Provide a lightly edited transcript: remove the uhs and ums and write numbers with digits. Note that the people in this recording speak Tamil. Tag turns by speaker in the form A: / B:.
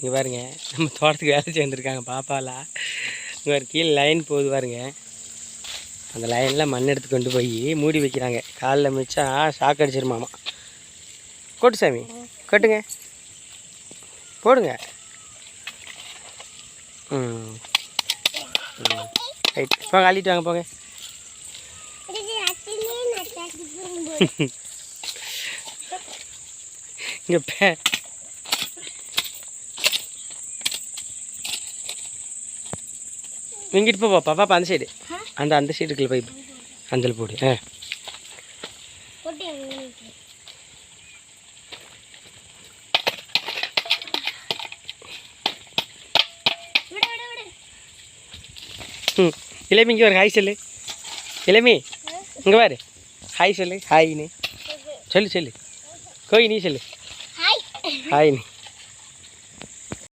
A: இங்கே பாருங்க, நம்ம தோட்டத்துக்கு வேலை சேர்ந்துருக்காங்க பாப்பாலாம். இங்கே ஒரு கீழே லைன் போகுது பாருங்க. அந்த லைனில் மண் எடுத்து கொண்டு போய் மூடி வைக்கிறாங்க. காலில் மிச்சா ஷாக் அடிச்சிருமாமா. கொட்டு சாமி, கொட்டுங்க, போடுங்க. ரைட், போங்க, அள்ளிட்டு வாங்க போங்க. இங்கே இங்கிட்டு போ பாப்பா, அந்த சைடு, அந்த சைடுக்குள்ள போய் அந்தல் போடு. இளமி இங்கே ஒரு ஹாய் சொல்லு. இளமி இங்கே பாரு, ஹாய் சொல்லு. ஹாய்னு சொல்லு. கோய் நீ சொல்லு. ஹாய்னு.